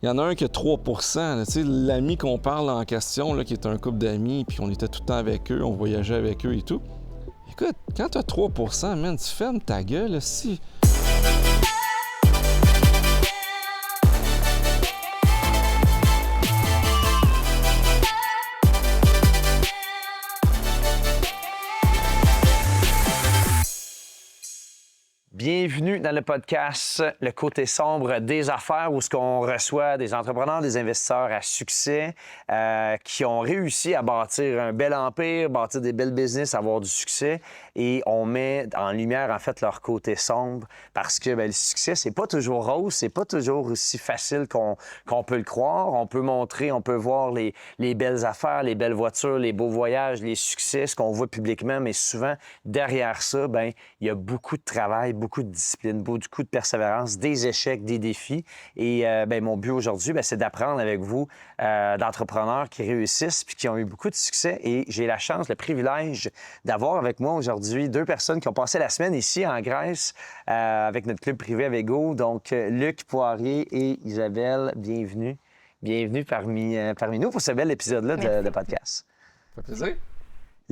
Il y en a un qui a 3 là, tu sais, l'ami qu'on parle en question, là, qui est un couple d'amis, puis on était tout le temps avec eux, on voyageait avec eux et tout. Écoute, quand t'as 3 man, tu fermes ta gueule, là, si... Bienvenue dans le podcast Le côté sombre des affaires où ce qu'on reçoit des entrepreneurs, des investisseurs à succès qui ont réussi à bâtir un bel empire, bâtir des belles business, avoir du succès et on met en lumière en fait leur côté sombre parce que le succès c'est pas toujours rose, c'est pas toujours aussi facile qu'on peut le croire. On peut montrer, on peut voir les belles affaires, les belles voitures, les beaux voyages, les succès, ce qu'on voit publiquement, mais souvent derrière ça, il y a beaucoup de travail, beaucoup de discipline, beaucoup de persévérance, des échecs, des défis. Et mon but aujourd'hui, c'est d'apprendre avec vous d'entrepreneurs qui réussissent puis qui ont eu beaucoup de succès. Et j'ai la chance, le privilège d'avoir avec moi aujourd'hui deux personnes qui ont passé la semaine ici en Grèce avec notre club privé Avego. Donc, Luc Poirier et Isabelle, bienvenue. Bienvenue parmi nous pour ce bel épisode-là de podcast. Ça fait plaisir.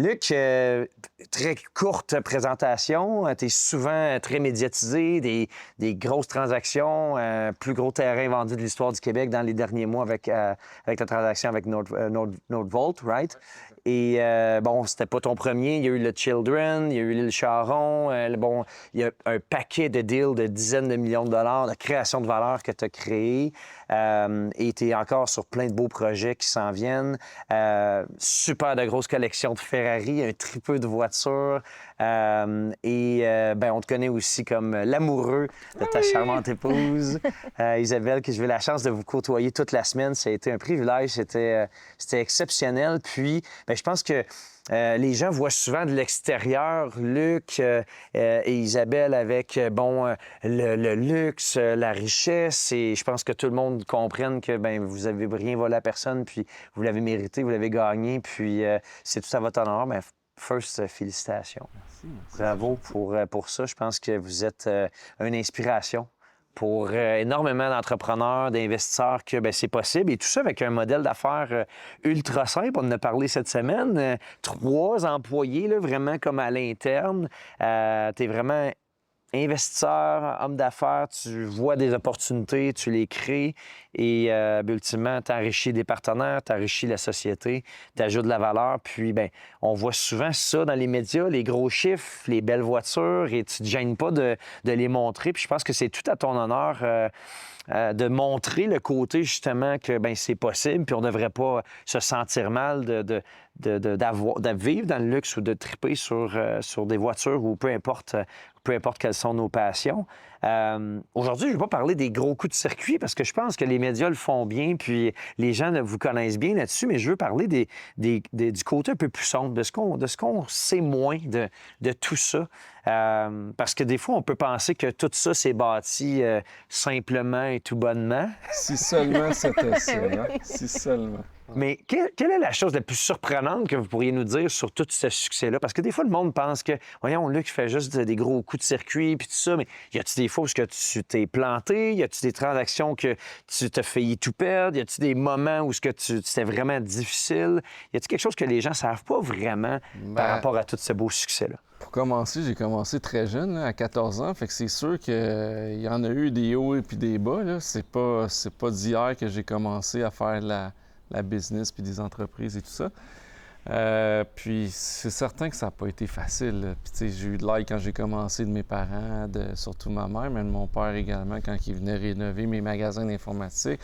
Luc, très courte présentation. Tu es souvent très médiatisé, des grosses transactions, plus gros terrain vendu de l'histoire du Québec dans les derniers mois avec la transaction avec Nordvolt, right? Et c'était pas ton premier. Il y a eu le Children, il y a eu l'île Charon. Il y a un paquet de deals de dizaines de millions de dollars, de création de valeur que tu as créé. Et tu es encore sur plein de beaux projets qui s'en viennent. Super de grosses collections de Ferrari, un tripeux de voitures. On te connaît aussi comme l'amoureux de ta charmante épouse, Isabelle, que j'ai eu la chance de vous côtoyer toute la semaine. Ça a été un privilège, c'était exceptionnel. Puis, je pense que les gens voient souvent de l'extérieur Luc et Isabelle avec le luxe, la richesse, et je pense que tout le monde comprenne que vous avez rien volé à personne, puis vous l'avez mérité, vous l'avez gagné, puis c'est tout à votre honneur. First, félicitations. Merci. Bravo pour ça. Je pense que vous êtes une inspiration pour énormément d'entrepreneurs, d'investisseurs que c'est possible. Et tout ça avec un modèle d'affaires ultra simple. On en a parlé cette semaine. 3 employés, là, vraiment comme à l'interne. Tu es vraiment investisseur, homme d'affaires, tu vois des opportunités, tu les crées et ultimement, tu enrichis des partenaires, tu enrichis la société, tu ajoutes de la valeur. Puis, on voit souvent ça dans les médias, les gros chiffres, les belles voitures, et tu ne te gênes pas de les montrer. Puis je pense que c'est tout à ton honneur de montrer le côté, justement, que c'est possible, puis on ne devrait pas se sentir mal de vivre dans le luxe ou de triper sur des voitures ou peu importe quelles sont nos passions. Aujourd'hui, je ne vais pas parler des gros coups de circuit parce que je pense que les médias le font bien, puis les gens vous connaissent bien là-dessus, mais je veux parler du côté un peu plus sombre, de ce qu'on sait moins de tout ça. Parce que des fois, on peut penser que tout ça s'est bâti simplement et tout bonnement. Si seulement c'était ça, hein? Si seulement. Mais quelle est la chose la plus surprenante que vous pourriez nous dire sur tout ce succès-là? Parce que des fois, le monde pense que, voyons, Luc fait juste des gros coups de circuit puis tout ça, mais y a-t-il des fois où tu t'es planté? Y a-t-il des transactions que tu t'as failli tout perdre? Y a-t-il des moments où c'était vraiment difficile? Y a-t-il quelque chose que les gens savent pas vraiment par rapport à tout ce beau succès-là? Pour commencer, j'ai commencé très jeune, là, à 14 ans. Fait que c'est sûr qu'il y en a eu des hauts et puis des bas, là. C'est pas d'hier que j'ai commencé à faire la business puis des entreprises et tout ça. Puis c'est certain que ça n'a pas été facile, là. Puis tu sais, j'ai eu de l'aide quand j'ai commencé de mes parents, surtout ma mère, mais de mon père également quand il venait rénover mes magasins d'informatique.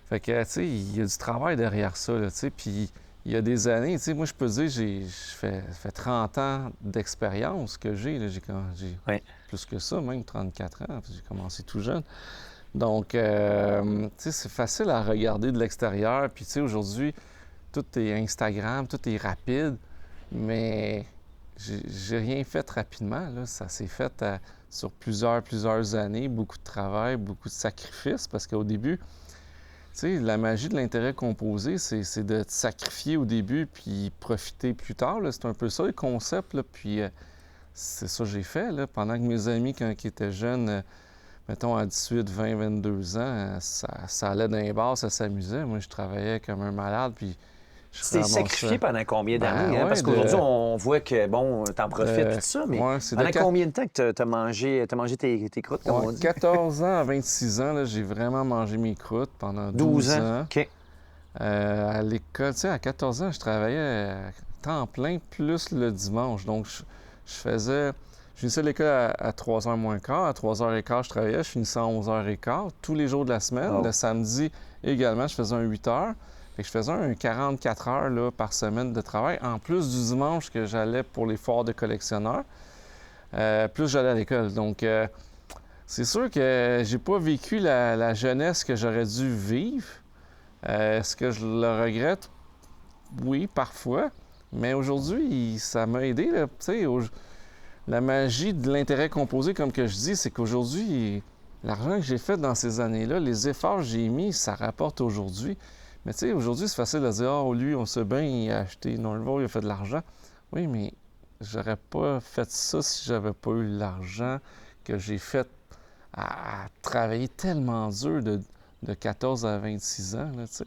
Fait que, tu sais, il y a du travail derrière ça, là, tu sais. Puis il y a des années, tu sais, moi je peux dire, ça fait 30 ans d'expérience que j'ai, là. J'ai plus que ça, même 34 ans. J'ai commencé tout jeune. Donc, tu sais, c'est facile à regarder de l'extérieur. Puis, tu sais, aujourd'hui, tout est Instagram, tout est rapide. Mais j'ai rien fait rapidement, là. Ça s'est fait sur plusieurs années, beaucoup de travail, beaucoup de sacrifices. Parce qu'au début, tu sais, la magie de l'intérêt composé, c'est de te sacrifier au début puis profiter plus tard, là. C'est un peu ça, le concept, là. Puis, c'est ça que j'ai fait, là. Pendant que mes amis, quand ils étaient jeunes, mettons, à 18, 20, 22 ans, ça allait dans les bars, ça s'amusait. Moi, je travaillais comme un malade, puis je Tu t'es sacrifié pendant combien d'années? ouais, Parce qu'aujourd'hui, on voit que, bon, t'en profites, tout ça, mais ouais, pendant combien de temps que t'as mangé tes croûtes, comme on dit? 14 ans à 26 ans, là, j'ai vraiment mangé mes croûtes pendant 12 12 ans. ans. OK. À l'école, tu sais, à 14 ans, je travaillais à temps plein, plus le dimanche. Donc, je finissais l'école à 3h moins quart. À 3h15, je travaillais. Je finissais à 11h15 tous les jours de la semaine. Oh. Le samedi également, je faisais un 8 heures. Fait que je faisais un 44 heures là, par semaine de travail, en plus du dimanche que j'allais pour les foires de collectionneurs. Plus j'allais à l'école. Donc, c'est sûr que j'ai pas vécu la jeunesse que j'aurais dû vivre. Est-ce que je le regrette? Oui, parfois. Mais aujourd'hui, ça m'a aidé. Tu sais, la magie de l'intérêt composé, comme que je dis, c'est qu'aujourd'hui, l'argent que j'ai fait dans ces années-là, les efforts que j'ai mis, ça rapporte aujourd'hui. Mais tu sais, aujourd'hui, c'est facile de dire « Ah, lui, on sait bien, il a acheté Norval, il a fait de l'argent. » Oui, mais j'aurais pas fait ça si j'avais pas eu l'argent que j'ai fait à travailler tellement dur de 14 à 26 ans, là, tu sais.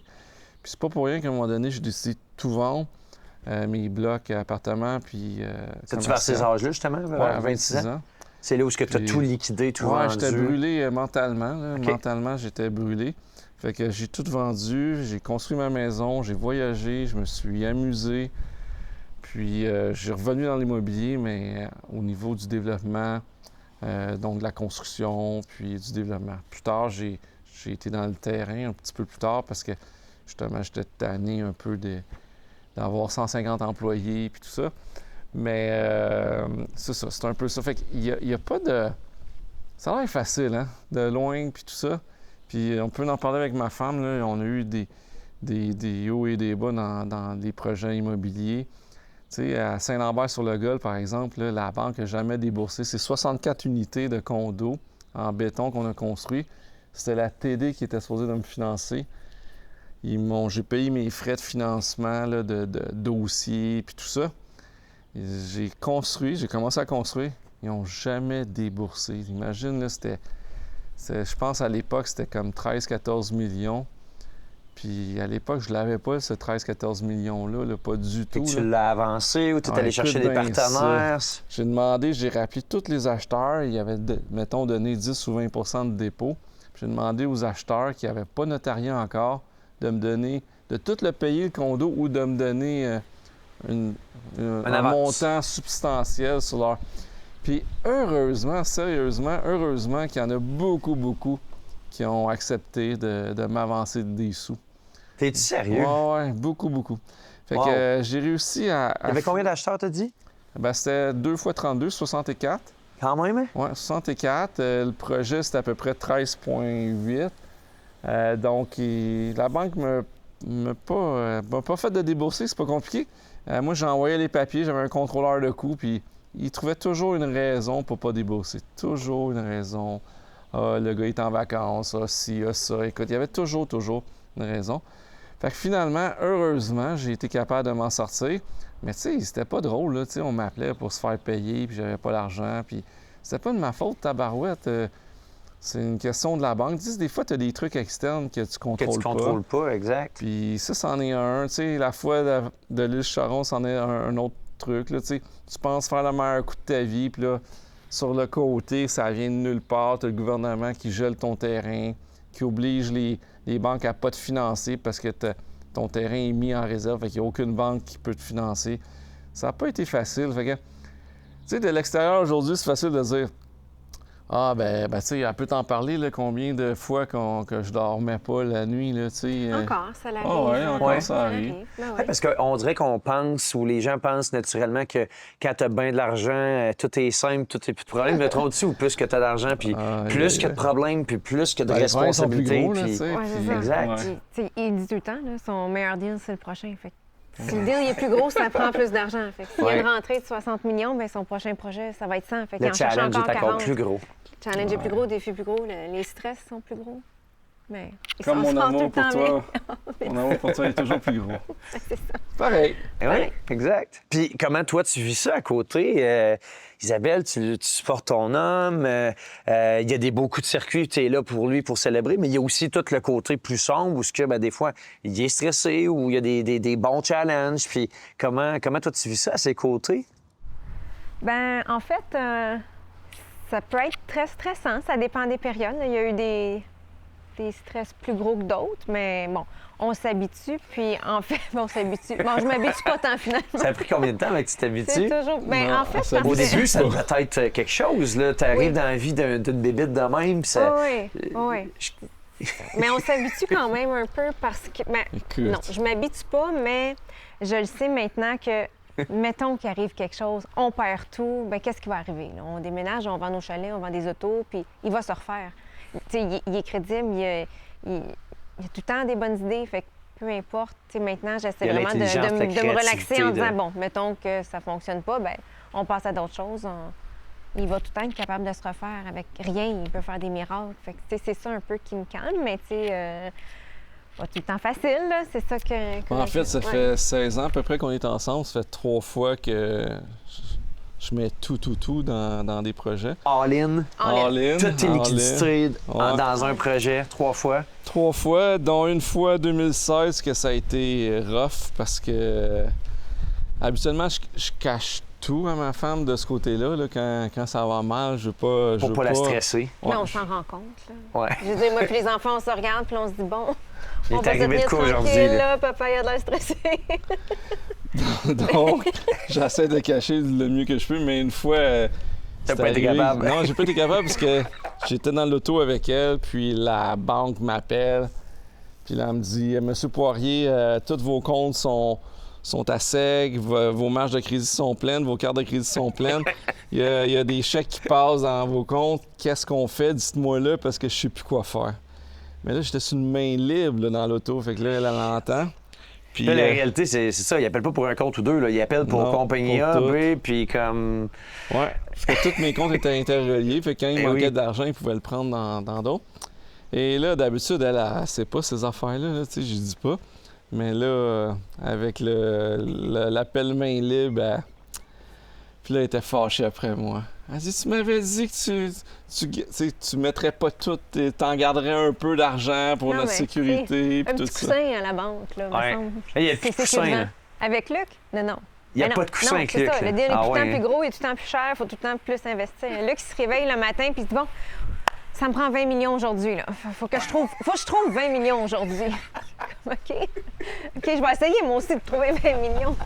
Puis c'est pas pour rien qu'à un moment donné, j'ai décidé de tout vendre, mes blocs, appartements, puis C'est-tu vers ces âges-là, justement, vers à 26 ans? C'est là où tu as tout liquidé, tout vendu? J'étais brûlé mentalement. Là. OK. Mentalement, j'étais brûlé. Fait que j'ai tout vendu, j'ai construit ma maison, j'ai voyagé, je me suis amusé. Puis j'ai revenu dans l'immobilier, mais au niveau du développement, donc de la construction, puis du développement. Plus tard, j'ai été dans le terrain un petit peu plus tard parce que justement, j'étais tanné un peu d'avoir 150 employés puis tout ça. Mais c'est ça, c'est un peu ça. Fait qu'il y a pas de... Ça a l'air facile, hein, de loin puis tout ça. Puis on peut en parler avec ma femme, là. On a eu des hauts et des bas dans des projets immobiliers. Tu sais, à Saint-Lambert-sur-le-Gol, par exemple, là, la banque n'a jamais déboursé. C'est 64 unités de condos en béton qu'on a construit. C'était la TD qui était supposée de me financer. J'ai payé mes frais de financement là, de dossier puis tout ça. J'ai commencé à construire. Ils n'ont jamais déboursé. Imagine, là, je pense à l'époque, c'était comme 13-14 millions. Puis à l'époque, je ne l'avais pas, ce 13-14 millions-là, là, pas du tout. Tu l'as avancé ou tu es allé chercher des partenaires? J'ai rappelé tous les acheteurs. Ils avaient, mettons, donné 10 ou 20 de dépôt. J'ai demandé aux acheteurs qui n'avaient pas notarié encore de me donner, de tout le payer le condo ou de me donner un montant substantiel sur leur... Puis heureusement, sérieusement, heureusement qu'il y en a beaucoup, beaucoup qui ont accepté de m'avancer des sous. T'es-tu sérieux? Oui, beaucoup, beaucoup. Fait que j'ai réussi à... Il y avait combien d'acheteurs, t'as dit? Ben, c'était 2 x 32, 64. Quand même? Oui, 64. Le projet, c'était à peu près 13,8. Donc, la banque m'a pas fait de débourser, c'est pas compliqué. Moi, j'envoyais les papiers, j'avais un contrôleur de coûts, puis il trouvait toujours une raison pour pas débourser. Toujours une raison. Ah, le gars est en vacances, ah, ci, ah, ça. Écoute, il y avait toujours une raison. Fait que finalement, heureusement, j'ai été capable de m'en sortir. Mais tu sais, c'était pas drôle, là. Tu sais, on m'appelait pour se faire payer, puis j'avais pas l'argent, puis c'était pas de ma faute, tabarouette. C'est une question de la banque. Tu sais, des fois, tu as des trucs externes que tu contrôles pas. Que tu contrôles pas, exact. Puis ça, c'en est un. Tu sais, la foi de l'île Charon, c'en est un autre truc, là. Tu sais, tu penses faire le meilleur coup de ta vie, puis là, sur le côté, ça vient de nulle part. Tu as le gouvernement qui gèle ton terrain, qui oblige les banques à pas te financer parce que ton terrain est mis en réserve, fait qu'il n'y a aucune banque qui peut te financer. Ça n'a pas été facile. Fait que, tu sais, de l'extérieur, aujourd'hui, c'est facile de dire « Ah, ben tu sais, elle peut t'en parler, là, combien de fois que je dormais pas la nuit, là, tu sais. Encore, ça l'arrive. Ah ouais, encore, ça arrive. Ben Ouais, parce qu'on dirait qu'on pense, ou les gens pensent naturellement que quand tu as bien de l'argent, tout est simple, tout est plus de problème. Mais trop dessus ou plus que tu as d'argent, puis plus que de problèmes, puis plus que de responsabilités. Puis... Ouais, c'est exact. Ouais. Il dit tout le temps, là, son meilleur deal, c'est le prochain. Fait. Si le deal est plus gros, ça prend plus d'argent. S'il y a une rentrée de 60 millions, bien, son prochain projet, ça va être 100. Fait le challenge est encore plus gros. Le challenge est plus gros, le défi plus gros, les stress sont plus gros. Mais Comme on mon se rend tout amour le pour temps toi, bien. mon amour pour toi est toujours plus gros. C'est ça. Pareil. Oui, exact. Puis comment toi, tu vis ça à côté? Isabelle, tu supportes ton homme. Il y a des beaux coups de circuit, tu es là pour lui pour célébrer, mais il y a aussi tout le côté plus sombre où ce que, ben, des fois, il est stressé ou il y a des bons challenges. Puis comment toi, tu vis ça à ses côtés? Ben en fait, ça peut être très stressant. Ça dépend des périodes. Il y a eu des stress plus gros que d'autres, mais bon, on s'habitue. Puis en fait, on s'habitue. Bon, je m'habitue pas tant finalement. Ça a pris combien de temps avec que tu C'est t'habitues? toujours. Ben, Non, en fait, ça parce Au que- début, ça doit être quelque chose. Tu arrives Oui. dans la vie d'une bébite de même. Puis ça... Oui, oui. Mais on s'habitue quand même un peu parce que. Ben, Écoute. non, je m'habitue pas, mais je le sais maintenant que, mettons qu'il arrive quelque chose, on perd tout, ben qu'est-ce qui va arriver? Là? On déménage, on vend nos chalets, on vend des autos, puis il va se refaire. Tu sais, il est crédible, il a tout le temps des bonnes idées, fait que peu importe. Tu sais, maintenant, Il j'essaie y a vraiment de l'intelligence, la me relaxer en créativité disant, de- bon, mettons que ça fonctionne pas, ben on passe à d'autres choses. Il va tout le temps être capable de se refaire avec rien. Il peut faire des miracles. Fait que, tu sais, c'est ça un peu qui me calme, mais tu sais, pas tout le temps facile, là. C'est ça que... En fait, ça ouais. fait 16 ans à peu près qu'on est ensemble. Ça fait 3 fois que je mets tout dans des projets. All in. All in. Toutes tes all in. liquidités Ouais. dans un projet, 3 fois. 3 fois, dont une fois 2016 que ça a été rough parce que habituellement, je cache tout à ma femme de ce côté-là. Là, quand ça va mal, je veux pas. Je Pour veux pas la stresser. Mais Ouais, on s'en rend compte, là. Ouais. Je veux dire, moi puis les enfants, on se regarde, puis on se dit, bon, Il on est va se arrivé de tenir quoi aujourd'hui, tranquille, là? là. Papa, il a de l'air stressé. Donc, j'essaie de cacher le mieux que je peux, mais une fois. T'as c'est pas été arrivé- capable. Non, j'ai pas été capable parce que j'étais dans l'auto avec elle, puis la banque m'appelle. Puis là, elle me dit Monsieur Poirier, tous vos comptes sont à sec, vos marges de crédit sont pleines, vos cartes de crédit sont pleines. Il y a des chèques qui passent dans vos comptes. Qu'est-ce qu'on fait? Dites-moi là parce que je sais plus quoi faire. Mais là, j'étais sur une main libre là, dans l'auto. Fait que là, elle l'entend. Puis, Là, la réalité, c'est ça. Il appelle pas pour un compte ou deux. Là. Il appelle pour Non, compagnie pour A, tout. B, puis comme... ouais, parce que tous mes comptes étaient interreliés. Fait que quand il Eh manquait oui. d'argent, il pouvait le prendre dans d'autres. Et là, d'habitude, elle sait pas ces affaires-là. Là, tu sais, je dis pas. Mais là, avec l'appel main libre, puis là, elle était fâchée après moi. Elle dit Tu m'avais dit que tu mettrais pas tout, t'en garderais un peu d'argent pour Non, notre mais, sécurité, Un puis tout petit ça. coussin à la banque, là, me Ouais. semble. Il n'y a plus de C'est coussin, sécurisant. là. Avec Luc? Non. Il n'y a Mais pas non. de coussin Non, avec c'est Luc. ça. là. Le deal est Ah tout le ouais, temps hein? plus gros, il est tout le temps plus cher, il faut tout le temps plus investir. Luc, il se réveille le matin puis il se dit, bon, ça me prend 20 millions aujourd'hui, là. Faut que je trouve 20 millions aujourd'hui. OK? OK, je vais essayer, moi aussi, de trouver 20 millions.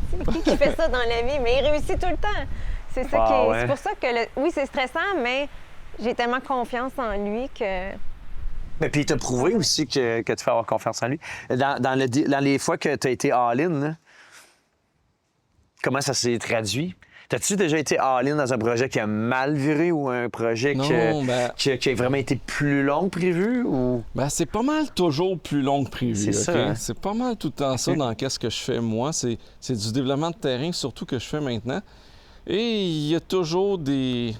Qui fait ça dans la vie? Mais il réussit tout le temps. C'est ça Ah ouais. C'est pour ça que, oui, c'est stressant, mais j'ai tellement confiance en lui que... Mais puis il t'a prouvé aussi que tu fais avoir confiance en lui. Dans les fois que tu as été all-in, là, comment ça s'est traduit? T'as-tu déjà été all-in dans un projet qui a mal viré ou un projet Non, qui a vraiment été plus long que prévu? Ou... C'est pas mal toujours plus long que prévu. C'est ça, OK? hein? C'est pas mal tout le temps ça dans qu'est-ce que je fais moi. C'est du développement de terrain surtout que je fais maintenant. Et il y a toujours des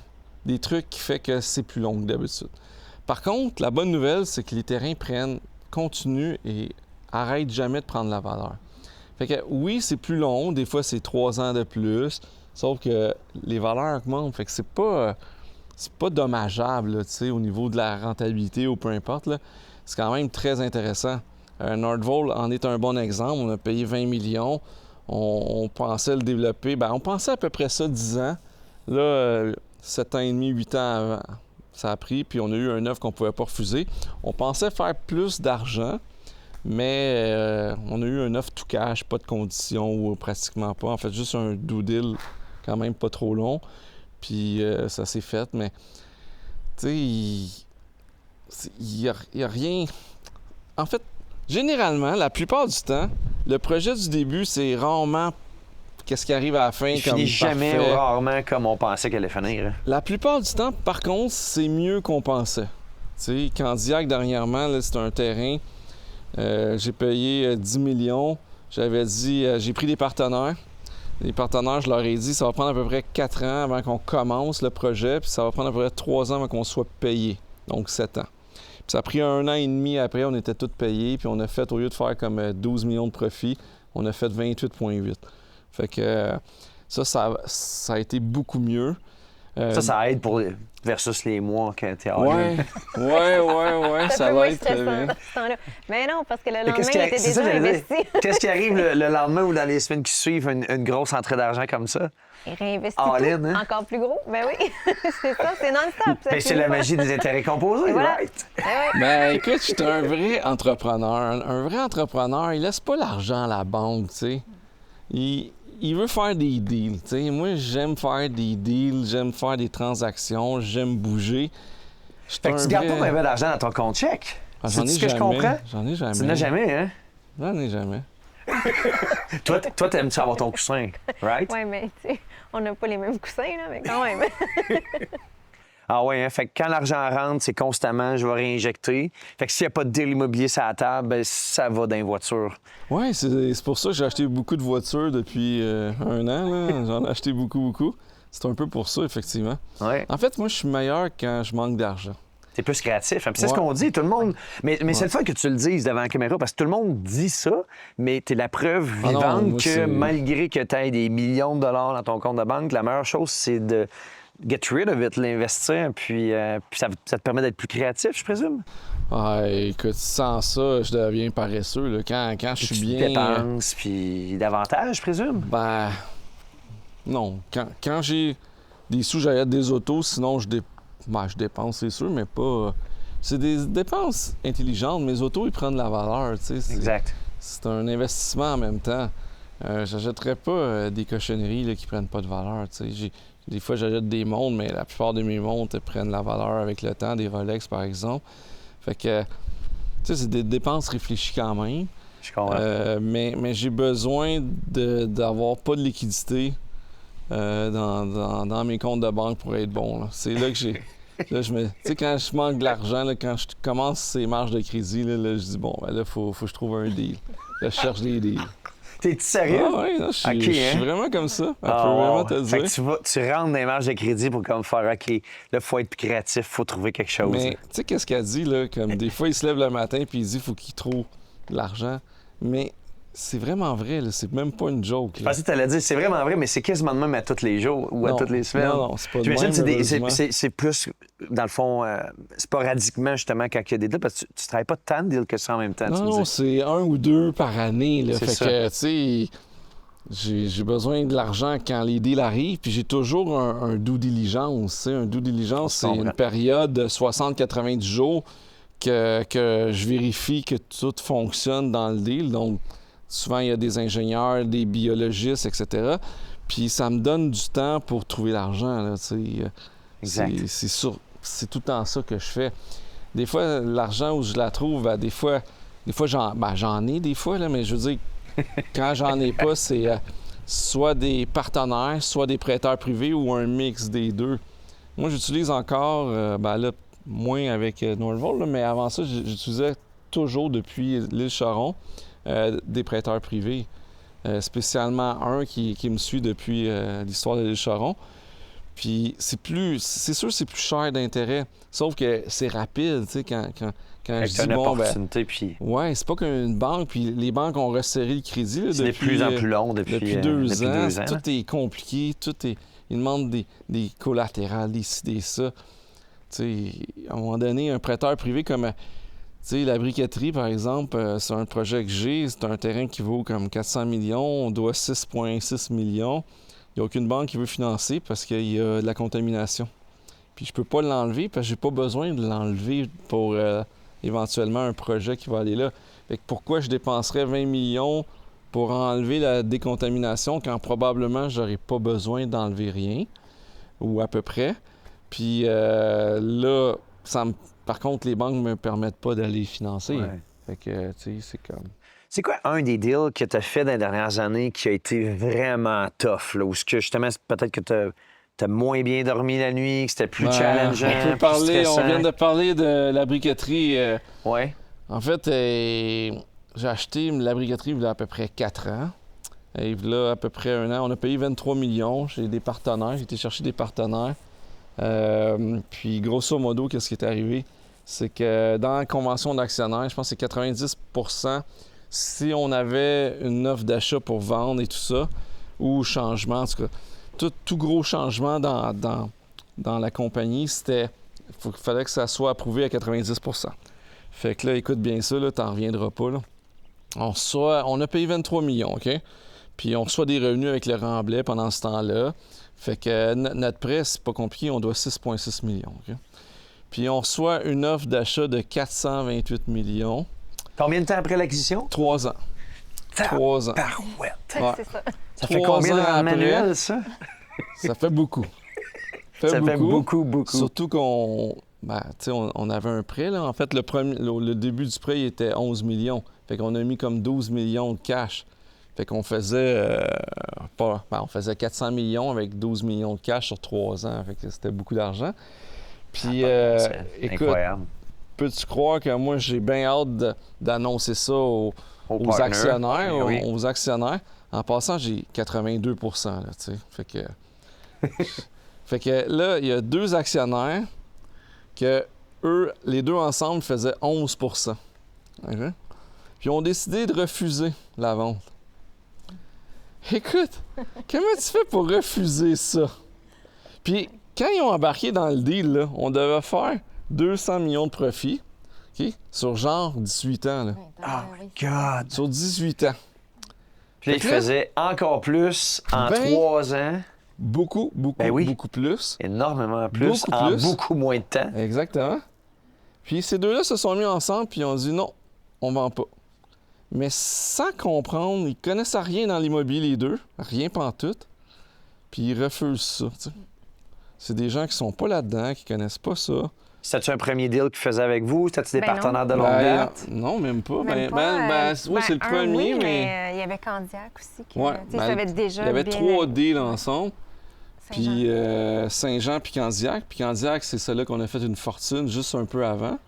trucs qui font que c'est plus long que d'habitude. Par contre, la bonne nouvelle, c'est que les terrains continuent et arrêtent jamais de prendre la valeur. Fait que oui, c'est plus long. Des fois, c'est 3 ans de plus. Sauf que les valeurs augmentent. Fait que c'est pas dommageable là, tu sais, au niveau de la rentabilité ou peu importe. Là. C'est quand même très intéressant. Nordvolt en est un bon exemple. On a payé 20 millions. On pensait le développer. On pensait à peu près ça 10 ans. Là, 7 ans et demi, 8 ans avant, ça a pris. Puis on a eu un offre qu'on ne pouvait pas refuser. On pensait faire plus d'argent. Mais on a eu un offre tout cash, pas de conditions ou pratiquement pas. En fait, juste un do deal quand même pas trop long. Puis ça s'est fait, mais tu sais, il y a rien... En fait, généralement, la plupart du temps, le projet du début, c'est rarement qu'est-ce qui arrive à la fin Il comme finit jamais parfait. ou rarement comme on pensait qu'elle allait finir. hein. La plupart du temps, par contre, c'est mieux qu'on pensait. Tu sais, Candiac, dernièrement, là, c'était un terrain... j'ai payé 10 millions. J'avais dit, j'ai pris des partenaires. Les partenaires, je leur ai dit, ça va prendre à peu près 4 ans avant qu'on commence le projet, puis ça va prendre à peu près 3 ans avant qu'on soit payé. Donc 7 ans. ça a pris 1 an et demi après, on était tous payés, puis on a fait, au lieu de faire comme 12 millions de profits, on a fait 28,8. Fait que ça a été beaucoup mieux. Ça aide pour versus les mois que t'es Ouais, ça peut va être être très bien. ce temps-là. Mais non, parce que le lendemain, qu'est-ce il qui était c'est ça, déjà j'allais dire. investi. Qu'est-ce qui arrive le lendemain ou dans les semaines qui suivent, une grosse entrée d'argent comme ça? Il réinvestit All tout, in, hein? encore plus gros. Ben oui, c'est ça, c'est non-stop. ça Ben, c'est finit la pas. magie des intérêts composés, Voilà. right? Ben oui. Ben écoute, je suis un vrai entrepreneur. Un vrai entrepreneur, il laisse pas l'argent à la banque, tu sais. Il veut faire des deals, tu sais. Moi, j'aime faire des deals, j'aime faire des transactions, j'aime bouger. Je suis Fait que tu un gardes vrai- pas bien d'argent dans ton compte chèque. Ah, C'est ce que je comprends? J'en ai jamais. Tu n'as jamais, hein? J'en ai jamais. Toi, t'aimes-tu avoir ton coussin, right? Oui, mais tu sais, on n'a pas les mêmes coussins, là, mais quand même. Ah ouais, hein? Fait que quand l'argent rentre, c'est constamment, je vais réinjecter. Fait que s'il n'y a pas de deal immobilier sur la table, ben, ça va dans les voitures. Oui, c'est pour ça que j'ai acheté beaucoup de voitures depuis 1 an. là. J'en ai acheté beaucoup. C'est un peu pour ça, effectivement. Ouais. En fait, moi, je suis meilleur quand je manque d'argent. C'est plus créatif. Hein? Puis c'est ce Ouais. qu'on dit, tout le monde. Mais c'est le fun que tu le dises devant la caméra, parce que tout le monde dit ça, mais t'es la preuve Ah non, vivante moi, que c'est- malgré que tu aies des millions de dollars dans ton compte de banque, la meilleure chose, c'est de get rid of it, l'investir, puis ça te permet d'être plus créatif, je présume. Ah, écoute, sans ça, je deviens paresseux. Là. Quand je Tu suis bien. dépenses, puis davantage, je présume. Ben. Non. Quand j'ai des sous, j'achète des autos, sinon je dépense, c'est sûr, mais pas. C'est des dépenses intelligentes. Mes autos, ils prennent de la valeur, tu sais. Exact. C'est un investissement en même temps. J'achèterais pas des cochonneries là, qui prennent pas de valeur, tu sais. Des fois, j'achète des montres, mais la plupart de mes montres prennent la valeur avec le temps, des Rolex, par exemple. Fait que, tu sais, c'est des dépenses réfléchies quand même. Je comprends. Mais j'ai besoin d'avoir pas de liquidité dans mes comptes de banque pour être bon. Là. C'est là que j'ai... Là, tu sais, quand je manque de l'argent, là, quand je commence ces marges de crédit, là, je dis, bon, ben là, faut que je trouve un deal. Là, je cherche des deals. T'es-tu sérieux? Ah oui, je suis Ok, je suis hein? vraiment comme ça. Je peux Ah, vraiment wow. te le Fait dire. que tu rentres dans les marges de crédit pour comme faire OK, là, il faut être plus créatif, faut trouver quelque chose. Mais tu sais, qu'est-ce qu'elle dit, là? Comme des fois, il se lève le matin puis il dit faut qu'il trouve de l'argent. Mais c'est vraiment vrai, là. C'est même pas une joke. Je Là. pensais que tu allais dire, c'est vraiment vrai, mais c'est quasiment de même à tous les jours ou à Non. toutes les semaines. Non, c'est pas de J'imagine même, que malheureusement. c'est plus, dans le fond, sporadiquement, justement, quand il y a des deals, parce que tu travailles pas tant de deals que ça en même temps. tu me Non, dis. c'est 1 ou 2 par année. Là. C'est Fait ça. que, tu sais, j'ai besoin de l'argent quand les deals arrivent, puis j'ai toujours un due diligence. Tu sais. Un due diligence, Je c'est comprends. une période de 60-90 jours que je vérifie que tout fonctionne dans le deal. Donc, souvent, il y a des ingénieurs, des biologistes, etc. Puis ça me donne du temps pour trouver l'argent. Là, tu sais. Exact. C'est tout le temps ça que je fais. Des fois, l'argent où je la trouve, ben, des fois j'en ai des fois, là, mais je veux dire, quand j'en ai pas, c'est soit des partenaires, soit des prêteurs privés ou un mix des deux. Moi, j'utilise encore, ben là, moins avec Norval, là, mais avant ça, j'utilisais toujours depuis l'île Charon des prêteurs privés. Spécialement un qui me suit depuis l'histoire de l'île Charon. Puis c'est sûr c'est plus cher d'intérêt, sauf que c'est rapide, tu sais, quand Fait je que t'as dis, une bon, ben, opportunité, puis ouais, c'est pas qu'une banque, puis les banques ont resserré le crédit là, c'est de depuis, plus en plus long depuis 2 ans. là. Tout est compliqué, ils demandent des collatérales, des ci, des ça. Tu sais, à un moment donné, un prêteur privé comme, tu sais, la briqueterie, par exemple, c'est un projet que j'ai, c'est un terrain qui vaut comme 400 millions, on doit 6,6 millions. Il n'y a aucune banque qui veut financer parce qu'il y a de la contamination. Puis je peux pas l'enlever parce que j'ai pas besoin de l'enlever pour éventuellement un projet qui va aller là. Fait que pourquoi je dépenserais 20 millions pour enlever la décontamination quand probablement j'aurais pas besoin d'enlever rien, ou à peu près. Puis là, par contre, les banques me permettent pas d'aller financer. Ouais. Fait que, tu sais, c'est comme... C'est quoi un des deals que tu as fait dans les dernières années qui a été vraiment tough, là, où ce que justement, peut-être que tu as moins bien dormi la nuit, que c'était plus Ben, challengeant, on vient de parler de la briqueterie. Ouais. En fait, j'ai acheté la briqueterie il y a à peu près 4 ans. Et là, à peu près 1 an, on a payé 23 millions. J'ai des partenaires, j'ai été chercher des partenaires. Puis, grosso modo, qu'est-ce qui est arrivé? c'est que dans la convention d'actionnaire, je pense que c'est 90 si on avait une offre d'achat pour vendre et tout ça, ou changement, en tout cas, tout gros changement dans la compagnie, il fallait que ça soit approuvé à 90 Fait que là, écoute bien ça, là, t'en reviendras pas, là. On a payé 23 millions, OK? Puis on reçoit des revenus avec le remblai pendant ce temps-là. Fait que notre prêt, c'est pas compliqué, on doit 6,6 millions, OK? Puis on reçoit une offre d'achat de 428 millions. Combien de temps après l'acquisition? 3 ans. 3 ans. Parouette. Ouais. C'est ça. Ça fait 3 combien de ans rendement après, annuel, ça? Ça fait beaucoup. Ça fait beaucoup. Surtout qu'on on avait un prêt. Là. En fait, le début du prêt, il était 11 millions. Fait qu'on a mis comme 12 millions de cash. Fait qu'on faisait on faisait 400 millions avec 12 millions de cash sur 3 ans. Fait que c'était beaucoup d'argent. Puis, C'est écoute, incroyable. peux-tu croire que moi, j'ai bien hâte d'annoncer ça aux partners. actionnaires, Ben oui. aux actionnaires. En passant, j'ai 82 là, tu sais. Fait que là, il y a 2 actionnaires que eux, les 2 ensemble, faisaient 11 OK? Puis ils ont décidé de refuser la vente. Écoute, comment tu fais pour refuser ça? Puis quand ils ont embarqué dans le deal, là, on devait faire 200 millions de profit, OK? Sur genre 18 ans, là. Oh my God! Sur 18 ans. Puis là, il Fait que là- faisait encore plus en Ben- 3 ans. Beaucoup Ben oui. plus. Énormément plus, Beaucoup en plus. beaucoup moins de temps. Exactement. Puis ces deux-là se sont mis ensemble puis ils ont dit non, on vend pas. Mais sans comprendre, ils connaissent rien dans l'immobilier les deux, rien pantoute. Puis ils refusent ça, tu sais. C'est des gens qui sont pas là-dedans, qui connaissent pas ça. C'était-tu un premier deal qu'ils faisaient avec vous? C'était-tu des Ben non. partenaires de longue Ben, date? non, même pas. Même pas, Oui, c'est le premier, oui, mais... il y avait Candiac aussi. Qui, Ouais, tu sais, ben, ça avait déjà il y avait bien 3 allé. deals ensemble. Saint-Jean. Puis Saint-Jean puis Candiac. Puis Candiac, c'est celle-là qu'on a fait une fortune juste un peu avant.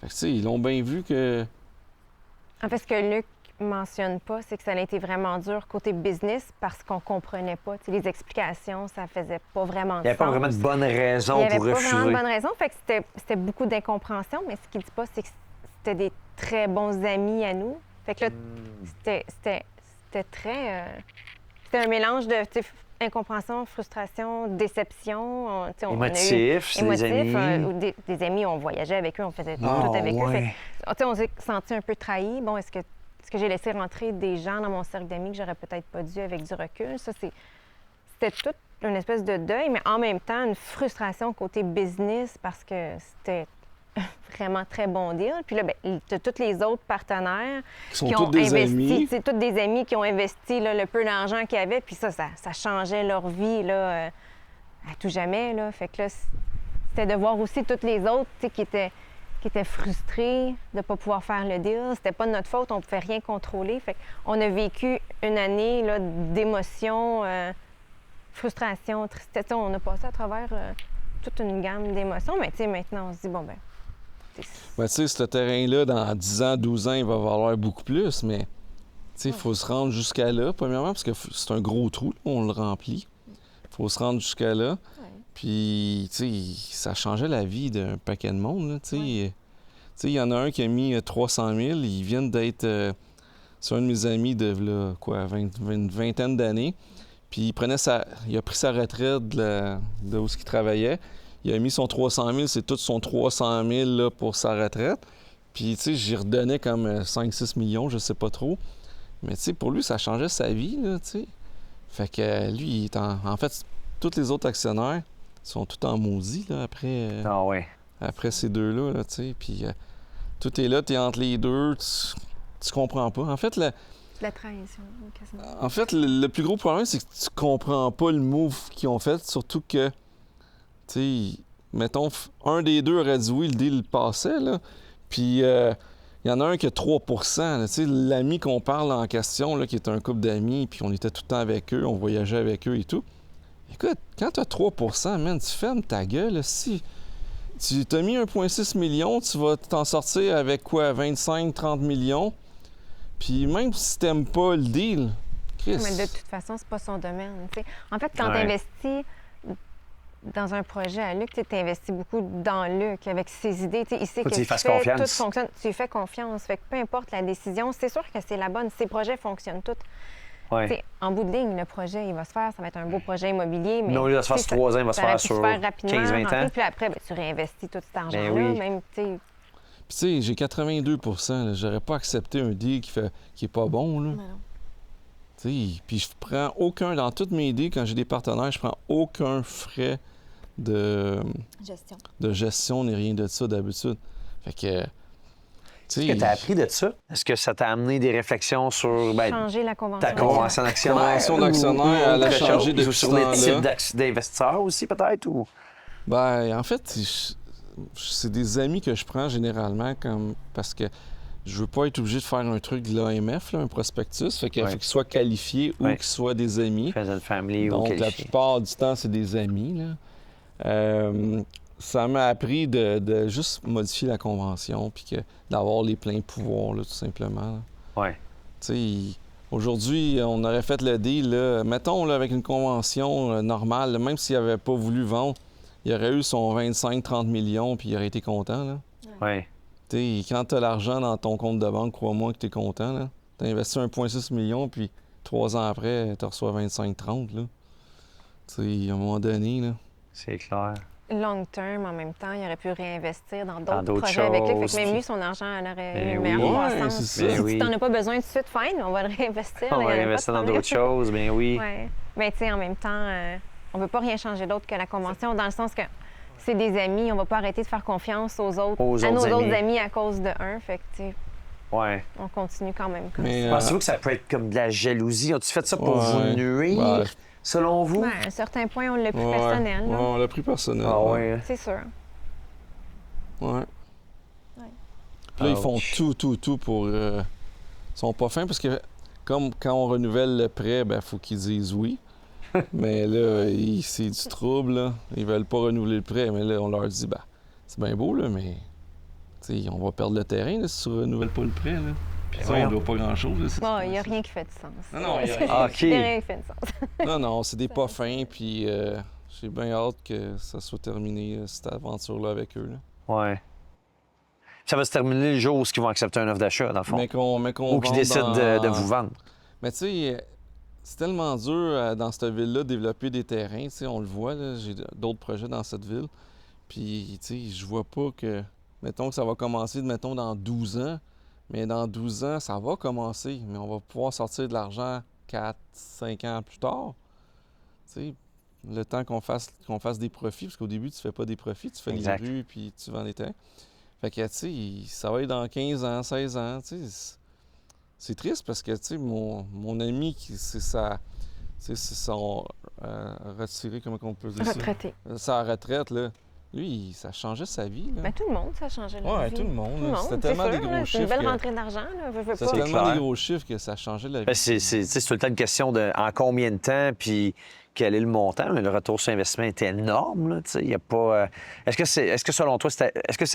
Fait que, tu sais, ils l'ont bien vu que... En fait, ce que Luc mentionne pas, c'est que ça a été vraiment dur côté business parce qu'on comprenait pas. Tu sais, les explications, ça faisait pas vraiment de Il n'y avait pas sens. vraiment de bonne raison Il n'y avait pour pas refuser. vraiment de bonne raison. Fait que c'était beaucoup d'incompréhension, mais ce qu'il dit pas, c'est que c'était des très bons amis à nous. Fait que là, c'était très... c'était un mélange de tu sais, incompréhension, frustration, déception. On a eu Émotif, c'est des amis. ou des amis, on voyageait avec eux, on faisait tout Ah, avec eux. ouais. Fait que, tu sais, on s'est senti un peu trahi. Bon, est-ce que j'ai laissé rentrer des gens dans mon cercle d'amis que j'aurais peut-être pas dû avec du recul? Ça, c'était toute une espèce de deuil, mais en même temps, une frustration côté business parce que c'était vraiment très bon deal. Puis là, ben, t'as tous les autres partenaires Ils sont qui tous ont des investi. amis. C'est tous des amis qui ont investi là, le peu d'argent qu'ils avaient. Puis ça changeait leur vie là, à tout jamais. Là. Fait que là, c'était de voir aussi toutes les autres tu sais, qui étaient frustrés de ne pas pouvoir faire le deal. C'était pas de notre faute, on ne pouvait rien contrôler. Fait qu'on a vécu une année là, d'émotions, frustration, tristesse. On a passé à travers toute une gamme d'émotions. Mais tu sais, maintenant, on se dit, bon, ben. Ben, tu sais, ce terrain-là, dans 10 ans, 12 ans, il va valoir beaucoup plus, mais tu sais, il faut se rendre jusqu'à là, premièrement, parce que c'est un gros trou, là, on le remplit. Il faut se rendre jusqu'à là. Puis, tu sais, ça changeait la vie d'un paquet de monde, là, tu sais. Tu sais, il y en a un qui a mis 300 000, ils viennent d'être... c'est un de mes amis de, là, quoi, une vingtaine d'années. Puis il a pris sa retraite de où il travaillait. Il a mis son 300 000, c'est tout son 300 000 là, pour sa retraite. Puis, tu sais, j'y redonnais comme 5-6 millions, je sais pas trop. Mais, tu sais, pour lui, ça changeait sa vie, là, tu sais. Fait que lui, il est en fait, tous les autres actionnaires sont tout en maudit, là, Ah ouais. après ces deux-là, là, tu sais. Puis, tout est là, t'es entre les deux, tu comprends pas. En fait, La trahison, quasiment. en fait, le plus gros problème, c'est que tu comprends pas le move qu'ils ont fait, surtout que, tu sais, mettons, un des deux aurait dit oui, le deal passait, là. Puis, il y en a un qui a 3 là. Tu sais, l'ami qu'on parle en question, là, qui est un couple d'amis, puis on était tout le temps avec eux, on voyageait avec eux et tout. Écoute, quand tu as 3 man, tu fermes ta gueule. Là. Si tu t'as mis 1,6 million, tu vas t'en sortir avec quoi, 25-30 millions. Puis même si t'aimes pas le deal, Chris... Mais de toute façon, c'est pas son domaine. Tu sais. En fait, quand Ouais. tu investis dans un projet à Luc, tu investis beaucoup dans Luc avec ses idées. Il sait Faut que que tu lui fasses confiance. tout fonctionne. Tu lui fais confiance. Fait que peu importe la décision, c'est sûr que c'est la bonne. Ces projets fonctionnent tous. Ouais. En bout de ligne, le projet, il va se faire. Ça va être un beau projet immobilier. Mais Non, il va se faire sur 3 ans, il va se faire sur rapidement, 15-20 ans. Puis après, tu réinvestis tout cet argent-là. oui. Même, Puis, tu sais, j'ai 82 là. J'aurais pas accepté un deal qui est pas bon, là. Non. Tu sais, puis je prends aucun... Dans toutes mes deals, quand j'ai des partenaires, je prends aucun frais de gestion ni rien de ça d'habitude. Fait que... Qu'est-ce que tu as appris de ça? Est-ce que ça t'a amené des réflexions sur changer la convention. ta convention d'actionnaire? Convention d'actionnaire, elle a changé depuis depuis ce sur les temps-là. types d'investisseurs aussi, peut-être? Ou... Ben, en fait, c'est des amis que je prends généralement parce que je veux pas être obligé de faire un truc de l'AMF, là, un prospectus. Fait qu'il faut qu'ils soient qualifiés ou qu'ils soient des amis. Friends and family ou Donc, la qualifiés. plupart du temps, c'est des amis, là. Ça m'a appris de juste modifier la convention puis d'avoir les pleins pouvoirs, là, tout simplement. Là. Ouais. Tu sais, aujourd'hui, on aurait fait le deal, là, mettons, là, avec une convention normale, là, même s'il n'avait pas voulu vendre, il aurait eu son 25-30 millions puis il aurait été content. Là. Ouais. Tu sais, quand tu as l'argent dans ton compte de banque, crois-moi que tu es content. Tu as investi 1,6 million puis 3 ans après, tu reçois 25-30. Là. Tu sais, à un moment donné, là. C'est clair. Long term, en même temps, il aurait pu réinvestir dans Dans d'autres d'autres projets avec lui. Fait que choses, même puis- lui, son argent, elle aurait Ben une oui. meilleure Ouais, croissance. c'est ça. Si Ben oui. tu n'en as pas besoin tout de suite, fine, on va le réinvestir. On il y va en a pas de investir dans problème. d'autres choses, bien oui. Ouais. Mais tu sais, en même temps, on ne peut pas rien changer d'autre que la convention, dans le sens que c'est des amis, on ne va pas arrêter de faire confiance aux autres, Aux à autres nos amis. autres amis à cause de un. Fait que, tu sais, Ouais. on continue quand même comme Mais, ça. Pensez-vous que ça peut être comme de la jalousie? As-tu fait ça pour Ouais. vous nuire, Ouais. selon vous? Ouais, à un certain point, on l'a plus Ouais. personnel. là. Ouais, on l'a pris personnel. Ah ouais. C'est sûr. Ouais. Puis là, ils font Ouch. tout pour... Ils sont pas fins parce que, comme quand on renouvelle le prêt, ben faut qu'ils disent oui. Mais là, c'est du trouble, là. Ils veulent pas renouveler le prêt. Mais là, on leur dit, ben, c'est bien beau, là, mais... Tu sais, on va perdre le terrain, là, si tu renouvelles pas le prêt, là. Puis ça, on voyons. doit pas grand-chose, là, cette Bon, il n'y a situation. rien qui fait de sens. Non, il y a rien. Ah, OK. Il n'y a rien qui fait de sens. Non, c'est des pas fins, puis j'ai bien hâte que ça soit terminé, cette aventure-là avec eux, là. Ouais. Ça va se terminer le jour où ils vont accepter un offre d'achat, dans le fond. Mais qu'on Ou qu'ils vende décident de vous vendre. Mais tu sais, c'est tellement dur dans cette ville-là de développer des terrains. Tu sais, on le voit, là, j'ai d'autres projets dans cette ville. Puis, tu sais, je vois pas que... Mettons que ça va commencer, mettons, dans 12 ans. Mais dans 12 ans, ça va commencer. Mais on va pouvoir sortir de l'argent 4, 5 ans plus tard. Tu sais, le temps qu'on fasse des profits. Parce qu'au début, tu fais pas des profits. Tu fais Exact. les rues, puis tu vends des terrains. Fait que, tu sais, ça va être dans 15 ans, 16 ans, tu sais. C'est triste parce que, tu sais, mon ami, c'est son retiré, comment on peut dire ça? Retraité. Sa retraite, là. Lui, ça changeait sa vie, là. Ben, tout le monde, ça a changé la Ouais, vie. tout le monde, là. C'était c'est tellement des sûr, gros là, C'est une chiffres belle que- rentrée d'argent, là. Veux C'est pas. C'est tellement clair. des gros chiffres que ça changeait la vie. Ben, c'est tout le temps une question de en combien de temps, puis quel est le montant. Mais le retour sur investissement est énorme. Là, tu sais, il y a pas. Est-ce que selon toi,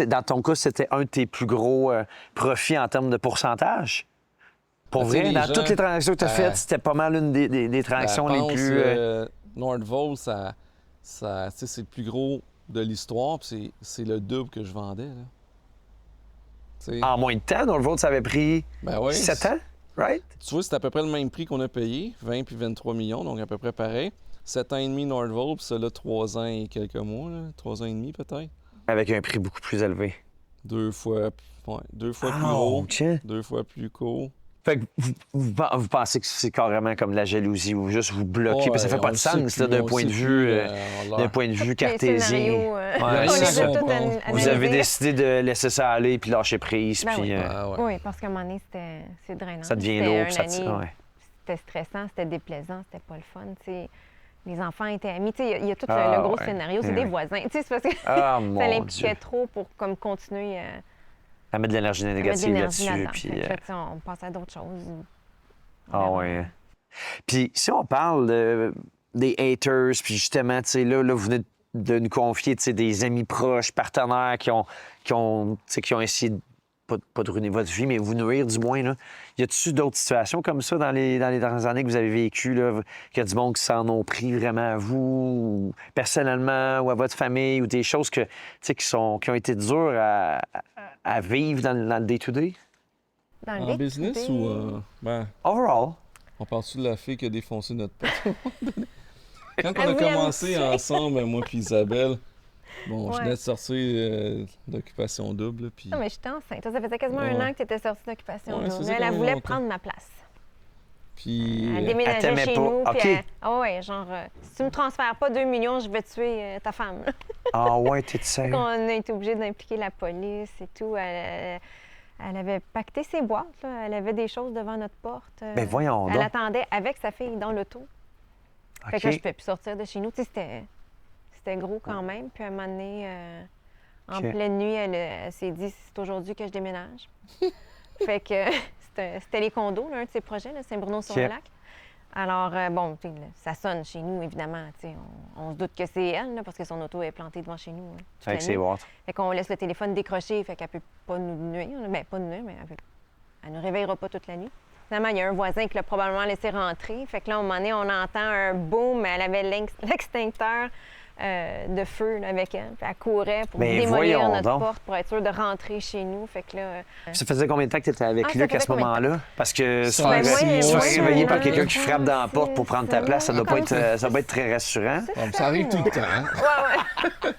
dans ton cas, c'était un de tes plus gros profits en termes de pourcentage? Pour Ben, tu sais, vrai, les dans gens, toutes les transactions que tu as faites, c'était pas mal une des transactions Ben, les pense, plus. Nordvolt, tu sais, c'est le plus gros de l'histoire, puis c'est le double que je vendais, là. Tu sais, En moins de temps, dans le vôtre, ça avait pris ben ouais, 7 ans, right? Tu vois, c'est à peu près le même prix qu'on a payé, 20 puis 23 millions, donc à peu près pareil. 7 ans et demi Nordvolt, puis ça, là, 3 ans et quelques mois, là, 3 ans et demi peut-être. Avec un prix beaucoup plus élevé. Deux fois plus gros, Tiens. 2 fois plus court. Fait que vous pensez que c'est carrément comme de la jalousie ou juste vous bloquez, parce que ça fait Ouais, pas on de le sait sens plus, là, d'un on point le de sait vue. plus, on D'un leur- point de vue Les cartésien. scénarios, Ouais, on c'est les ça. a tous Vous Vous avez analysés. décidé de laisser ça aller puis lâcher prise, Ben puis oui. Ah ouais. Oui, parce qu'à un moment donné, c'est drainant. ça devient C'était lourd. une puis ça année, ouais. C'était stressant, c'était déplaisant, c'était pas le fun. Tu sais, les enfants étaient amis. Tu sais, il y a tout Ah, le gros ouais. scénario. C'est Eh des oui. voisins. Tu sais, c'est parce que Ah, ça mon l'impliquait Dieu. trop pour comme, continuer À mettre de l'énergie à mettre de négative l'énergie là-dessus. là-dedans. Puis, Fait que là, tu sais, on passe à d'autres choses. ah ouais. Puis si on parle des haters, puis justement, tu sais, là, vous venez de nous confier, tu sais, des amis proches, partenaires qui ont essayé pas de ruiner votre vie, mais vous nuire du moins. Là. Y a-t-il d'autres situations comme ça dans les dernières années que vous avez vécues, là, qu'il y a du monde qui s'en ont pris vraiment à vous, ou personnellement, ou à votre famille, ou des choses que, tu sais, qui ont été dures à vivre dans le day-to-day? Dans le En day-to-day. business ou... Overall. on parle-tu de la fille qui a défoncé notre porte? Quand on Elle a voulait me commencé tuer. ensemble, moi puis Isabelle, je Ouais. venais de sortir d'Occupation Double, là, puis... Non, mais j'étais enceinte. Ça faisait quasiment Ouais. un an que tu étais sortie d'Occupation Ouais, ça Double. faisait Elle, quand elle même voulait longtemps. prendre ma place. Puis... Elle Elle déménageait t'aimait chez pas. nous. OK. Puis ah ouais, genre, si tu me transfères pas 2 millions, je vais tuer ta femme. Ah ouais, t'es Fait sérieux? qu'on a été obligé d'impliquer la police et tout. Elle avait pacté ses boîtes, là. Elle avait des choses devant notre porte. Ben voyons Elle donc. attendait avec sa fille dans l'auto. Fait OK. que là, je ne pouvais plus sortir de chez nous. Tu sais, c'était gros quand même. Puis à un moment donné, en OK. pleine nuit, elle s'est dit c'est aujourd'hui que je déménage. Fait que c'était les condos, là, un de ses projets, là, Saint-Bruno-sur-le-Lac. Alors, bon, tu sais, là, ça sonne chez nous, évidemment. Tu sais, on se doute que c'est elle, là, parce que son auto est plantée devant chez nous. Hein, toute la Avec ses nuit. boîtes. Fait qu'on laisse le téléphone décroché, fait qu'elle peut pas nous nuire. Bien, pas nous nuire, mais elle nous réveillera pas toute la nuit. Finalement, il y a un voisin qui l'a probablement laissé rentrer. Fait que là, à un moment donné, on entend un boom. Elle avait l'extincteur de feu là, avec elle. Puis elle courait pour Ben, démolir voyons notre donc. porte pour être sûre de rentrer chez nous. Fait que là... Ça faisait combien de temps que tu étais avec Ah, ça Luc à faisait ce combien de moment-là? Parce que se Ben, faire, moi, se moi, faire réveiller par moi, quelqu'un qui frappe dans la c'est porte pour prendre ta ça. place, ça doit pas Comme être, ça doit être très rassurant. Ça arrive tout le temps. Hein? Ouais, ouais.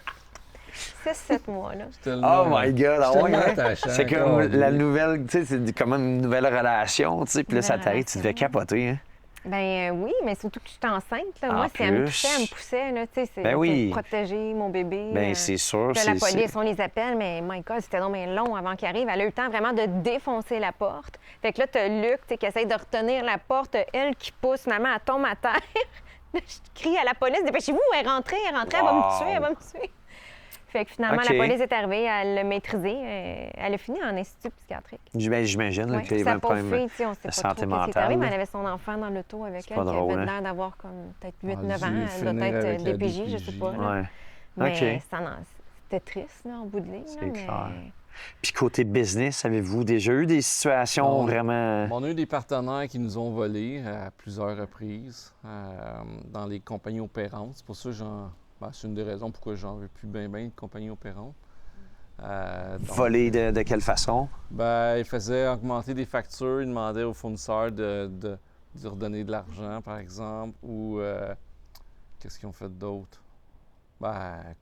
6-7 mois, là. C'est tellement- Oh my God! ah c'est ouais, tellement hein? attachant, C'est comme encore, la oui. nouvelle, tu sais, c'est comme une nouvelle relation, tu sais, puis là, ça Nouvelle t'arrive, tu devais relation. capoter, hein? Ben oui, mais surtout que je suis enceinte. Là. En Moi, si elle me plus. touchait, elle me poussait. Là, tu sais, c'est Ben oui. pour protéger mon bébé. Ben c'est sûr, Puis là, la c'est... police, on les appelle, mais my God, c'était donc bien long avant qu'ils arrivent. Elle a eu le temps vraiment de défoncer la porte. Fait que là, t'as Luc tu sais, qui essaye de retenir la porte, elle qui pousse, finalement, elle tombe à terre. Là, je crie à la police, dépêchez-vous, elle est rentrée, elle va me Wow. tuer, elle va me tuer. Fait que finalement, OK. la police est arrivée, elle l'a maîtrisé. Elle a fini en institut psychiatrique. J'imagine là, Ouais. qu'il y avait Sa un pauvre problème fille, tu sais, on sait de pas santé trop qu'est-ce qui est mentale. arrivé, mais là. elle avait son enfant dans l'auto avec C'est elle, pas qui drôle, avait hein? l'air d'avoir comme peut-être Ah, 8-9 ans. dû Elle doit finir être avec la DPJ, je sais DPJ. pas. là. Ouais. Mais OK. c'était triste, là, en bout de ligne. là, C'est mais... clair. Puis côté business, avez-vous déjà eu des situations Non. vraiment... On a eu des partenaires qui nous ont volés à plusieurs reprises dans les compagnies opérantes. C'est pour ça que c'est une des raisons pourquoi j'en veux plus bien de compagnies opérantes. Donc, Volés de quelle façon? ils faisaient augmenter des factures, ils demandaient aux fournisseurs de redonner de l'argent, par exemple, ou qu'est-ce qu'ils ont fait d'autre?